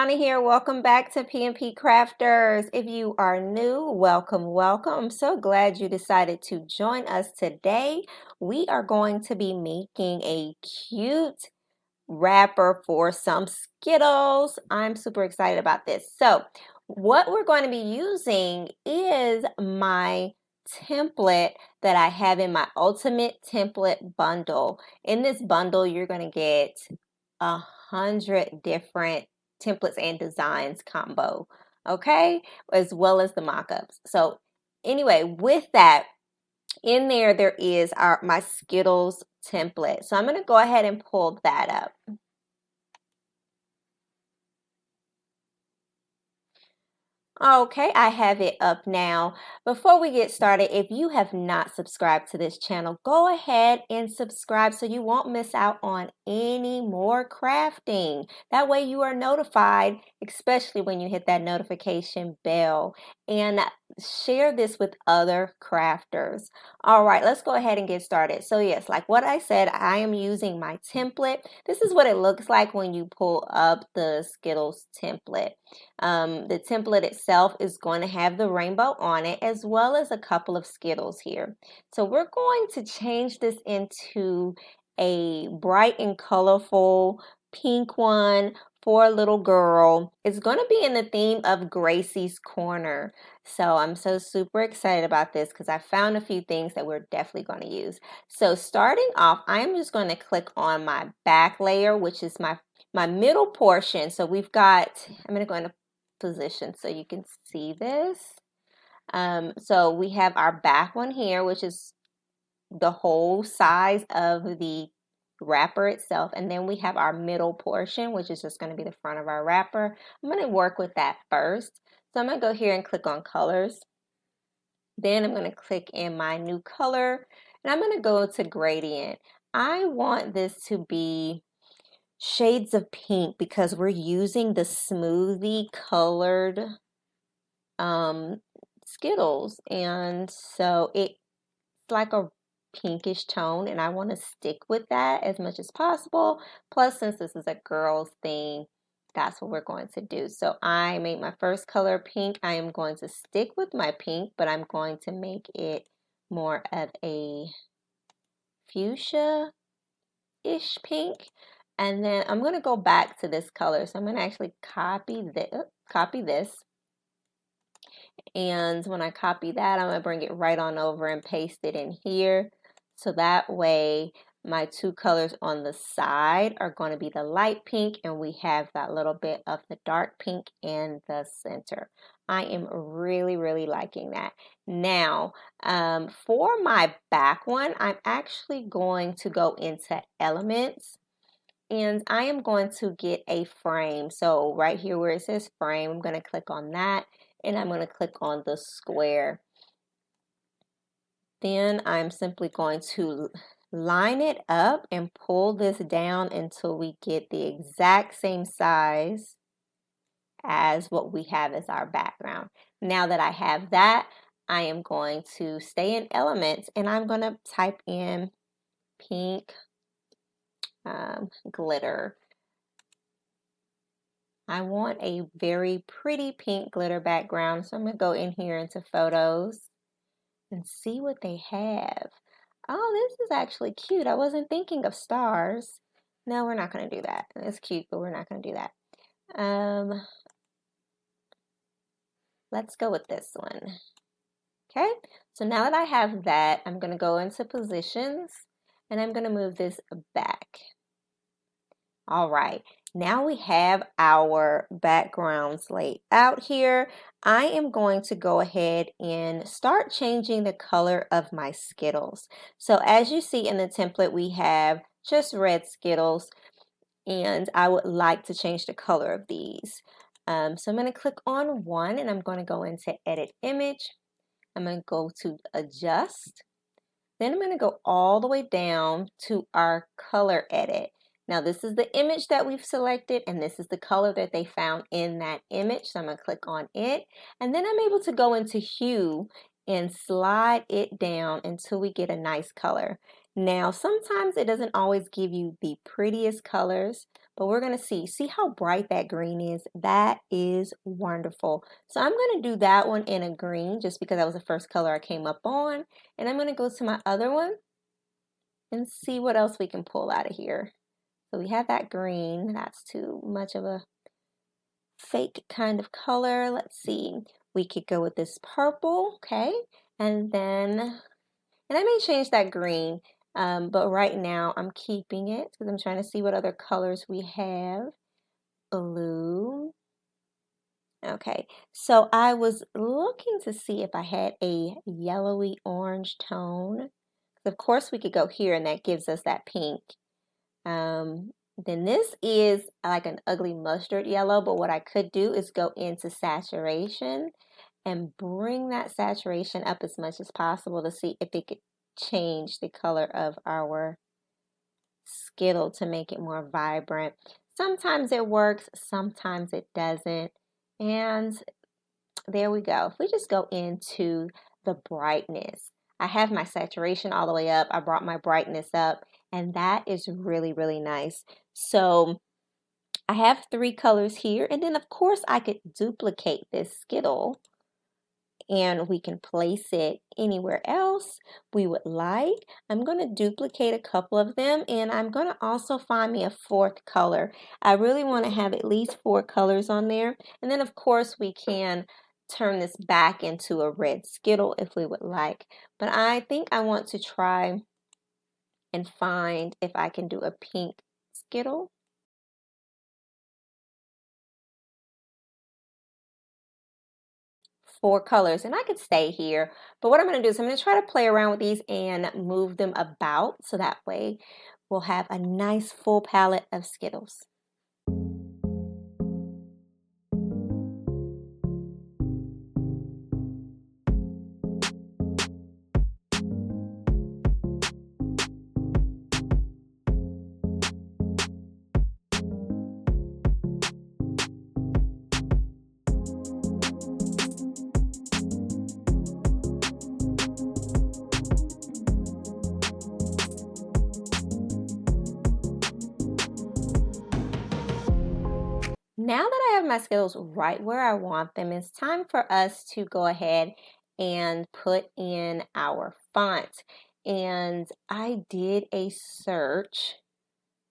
Shauna here. Welcome back to P&P Crafters. If you are new, welcome, welcome. I'm so glad you decided to join us today. We are going to be making a cute wrapper for some Skittles. I'm super excited about this. So, what we're going to be using is my template that I have in my Ultimate Template Bundle. In this bundle, you're going to get 100 different templates and designs combo, okay, as well as the mock-ups. So anyway, with that, in there is my Skittles template. So I'm going to go ahead and pull that up. Okay, I have it up now. Before we get started, if you have not subscribed to this channel, go ahead and subscribe so you won't miss out on any more crafting. That way you are notified, especially when you hit that notification bell. And share this with other crafters. All right, let's go ahead and get started. So yes, like what I said, I am using my template. This is what it looks like when you pull up the Skittles template. The template itself is going to have the rainbow on it as well as a couple of Skittles here. So we're going to change this into a bright and colorful pink one for a little girl. It's going to be in the theme of Gracie's Corner. So I'm so super excited about this because I found a few things that we're definitely going to use. So starting off, I'm just going to click on my back layer, which is my middle portion. So we've got, I'm going to go into position so you can see this. So we have our back one here, which is the whole size of the wrapper itself, and then we have our middle portion, which is just going to be the front of our wrapper. I'm going to work with that first. So I'm going to go here and click on colors. Then I'm going to click in my new color, and I'm going to go to gradient. I want this to be shades of pink because we're using the smoothie colored Skittles, and so it's like a pinkish tone, and I want to stick with that as much as possible. Plus, since this is a girl's theme, that's what we're going to do. So I made my first color pink. I am going to stick with my pink, but I'm going to make it more of a fuchsia-ish pink. And then I'm going to go back to this color. So I'm going to actually copy this. And when I copy that, I'm going to bring it right on over and paste it in here. So that way my two colors on the side are going to be the light pink, and we have that little bit of the dark pink in the center. I am really, really liking that. Now, for my back one, I'm actually going to go into elements, and I am going to get a frame. So right here where it says frame, I'm going to click on that, and I'm going to click on the square. Then I'm simply going to line it up and pull this down until we get the exact same size as what we have as our background. Now that I have that, I am going to stay in elements, and I'm going to type in pink glitter. I want a very pretty pink glitter background, so I'm going to go in here into photos and see what they have. Oh, this is actually cute. I wasn't thinking of stars. No, we're not going to do that. It's cute, but we're not going to do that. Let's go with this one. Okay, so now that I have that, I'm going to go into positions, and I'm going to move this back. All right, now we have our backgrounds laid out here. I am going to go ahead and start changing the color of my Skittles. So as you see in the template, we have just red Skittles, and I would like to change the color of these. So I'm going to click on one, and I'm going to go into edit image. I'm going to go to adjust. Then I'm going to go all the way down to our color edit. Now this is the image that we've selected, and this is the color that they found in that image. So I'm going to click on it, and then I'm able to go into hue and slide it down until we get a nice color. Now sometimes it doesn't always give you the prettiest colors, but we're going to see how bright that green is. That is wonderful. So I'm going to do that one in a green just because that was the first color I came up on. And I'm going to go to my other one and see what else we can pull out of here. So we have that green. That's too much of a fake kind of color. Let's see. We could go with this purple, okay? And I may change that green, but right now I'm keeping it because I'm trying to see what other colors we have. Blue. Okay, so I was looking to see if I had a yellowy orange tone. Of course, we could go here and that gives us that pink. Then this is like an ugly mustard yellow, but what I could do is go into saturation and bring that saturation up as much as possible to see if it could change the color of our Skittle to make it more vibrant. Sometimes it works, sometimes it doesn't. And there we go. If we just go into the brightness, I have my saturation all the way up. I brought my brightness up, and that is really, really nice. So I have 3 colors here, and then of course I could duplicate this Skittle and we can place it anywhere else we would like. I'm going to duplicate a couple of them, and I'm going to also find me a 4th color. I really want to have at least 4 colors on there, and then of course we can turn this back into a red Skittle if we would like. But I think I want to try and find if I can do a pink Skittle. Four colors, and I could stay here, but what I'm going to do is I'm going to try to play around with these and move them about so that way we'll have a nice full palette of Skittles. Now that I have my Skittles right where I want them, it's time for us to go ahead and put in our font. And I did a search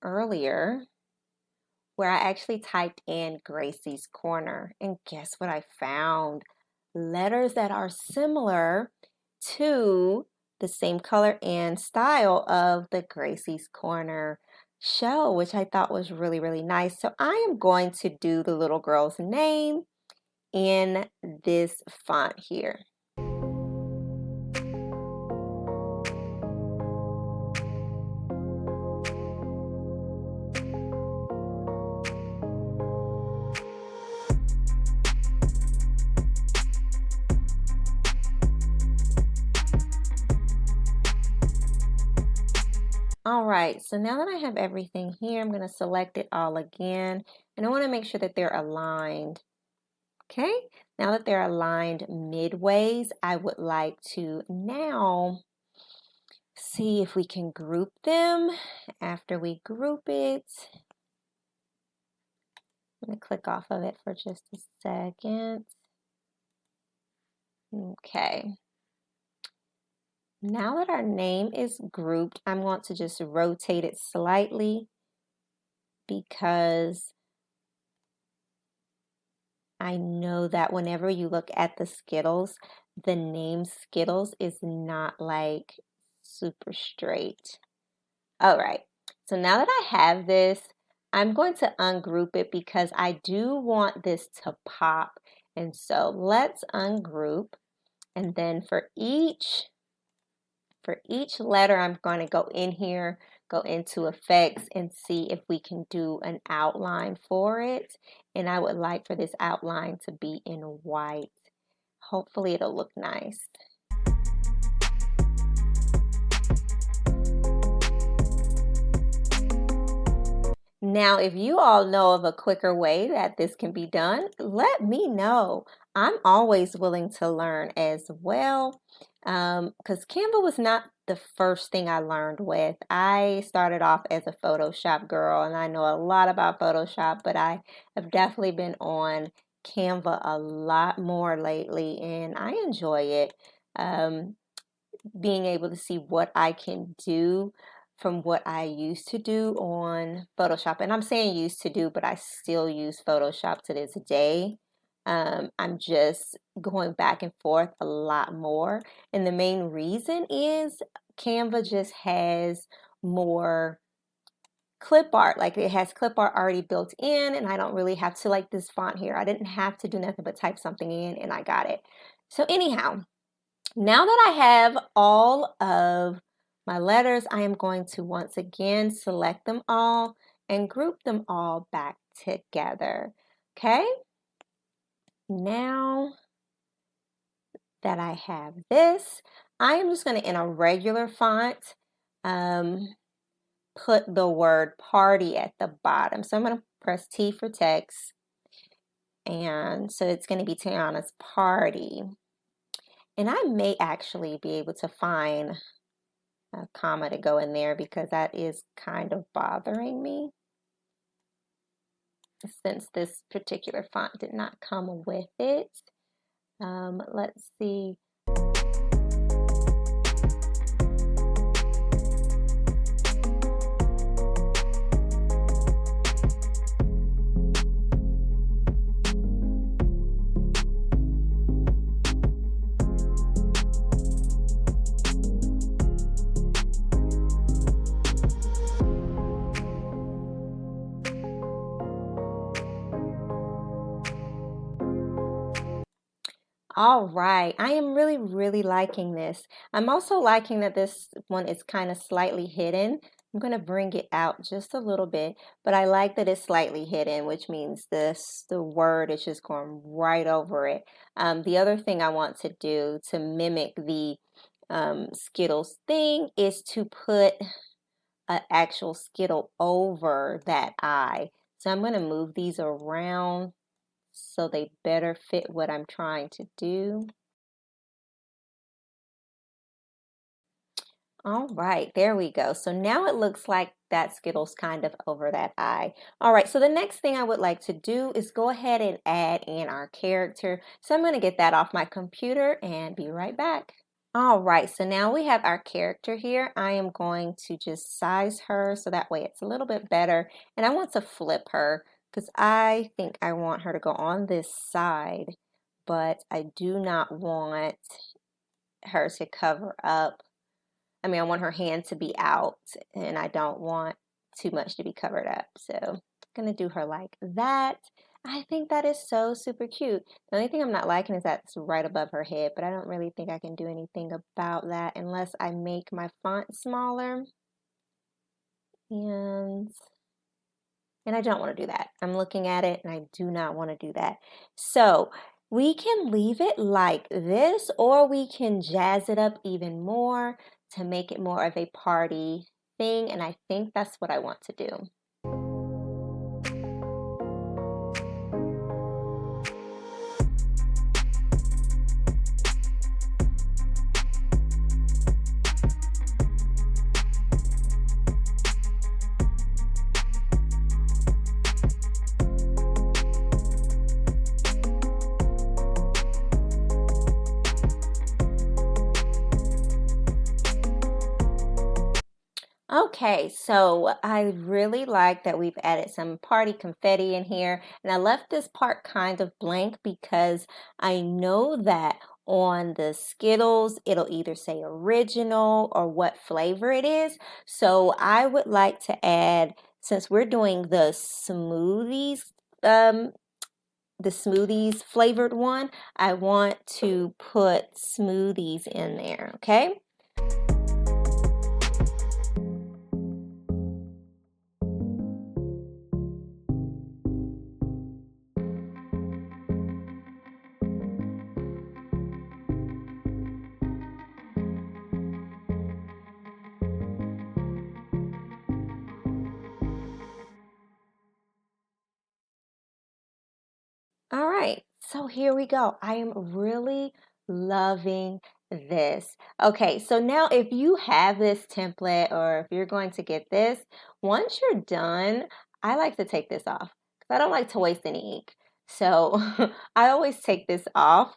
earlier where I actually typed in Gracie's Corner. And guess what I found? Letters that are similar to the same color and style of the Gracie's Corner show, which I thought was really, really nice. So I am going to do the little girl's name in this font here. All right, so now that I have everything here, I'm going to select it all again, and I want to make sure that they're aligned. Okay, now that they're aligned midways, I would like to now see if we can group them. After we group it, I'm going to click off of it for just a second. Okay. Now that our name is grouped, I'm going to just rotate it slightly because I know that whenever you look at the Skittles, the name Skittles is not like super straight. All right, so now that I have this, I'm going to ungroup it because I do want this to pop. And so let's ungroup, and then for each letter, I'm going to go in here, go into effects, and see if we can do an outline for it. And I would like for this outline to be in white. Hopefully it'll look nice. Now, if you all know of a quicker way that this can be done, let me know. I'm always willing to learn as well, because Canva was not the first thing I learned with. I started off as a Photoshop girl, and I know a lot about Photoshop, but I have definitely been on Canva a lot more lately, and I enjoy it. Um, Being able to see what I can do from what I used to do on Photoshop. And I'm saying used to do, but I still use Photoshop to this day. I'm just going back and forth a lot more. And the main reason is Canva just has more clip art. Like it has clip art already built in, and I don't really have to, like this font here, I didn't have to do nothing but type something in and I got it. So anyhow, now that I have all of my letters, I am going to once again select them all and group them all back together. Okay, now that I have this, I am just going to, in a regular font, put the word party at the bottom. So I'm going to press T for text, and so it's going to be Tiana's party. And I may actually be able to find a comma to go in there because that is kind of bothering me since this particular font did not come with it. Let's see. All right, I am really liking this. I'm also liking that this one is kind of slightly hidden. I'm going to bring it out just a little bit, but I like that it's slightly hidden, which means the word is just going right over it. The other thing I want to do to mimic the Skittles thing is to put an actual Skittle over that I. So I'm going to move these around so they better fit what I'm trying to do. All right, there we go. So now it looks like that Skittles kind of over that eye. All right, so the next thing I would like to do is go ahead and add in our character. So I'm going to get that off my computer and be right back. All right, so now we have our character here. I am going to just size her so that way it's a little bit better. And I want to flip her because I think I want her to go on this side, but I do not want her to cover up. I mean, I want her hand to be out and I don't want too much to be covered up. So I'm going to do her like that. I think that is so super cute. The only thing I'm not liking is that it's right above her head, but I don't really think I can do anything about that unless I make my font smaller. And I don't want to do that. I'm looking at it and I do not want to do that. So we can leave it like this, or we can jazz it up even more to make it more of a party thing. And I think that's what I want to do. Okay, so I really like that we've added some party confetti in here, and I left this part kind of blank because I know that on the Skittles, it'll either say original or what flavor it is. So I would like to add, since we're doing um, the smoothies flavored one, I want to put smoothies in there, okay? All right, So here we go. I am really loving this. Okay, so now if you have this template or if you're going to get this, once you're done, I like to take this off because I don't like to waste any ink. So I always take this off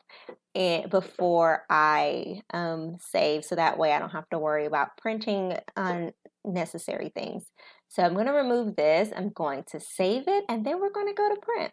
and before I save, so that way I don't have to worry about printing unnecessary things. So I'm going to remove this. I'm going to save it, and then we're going to go to print.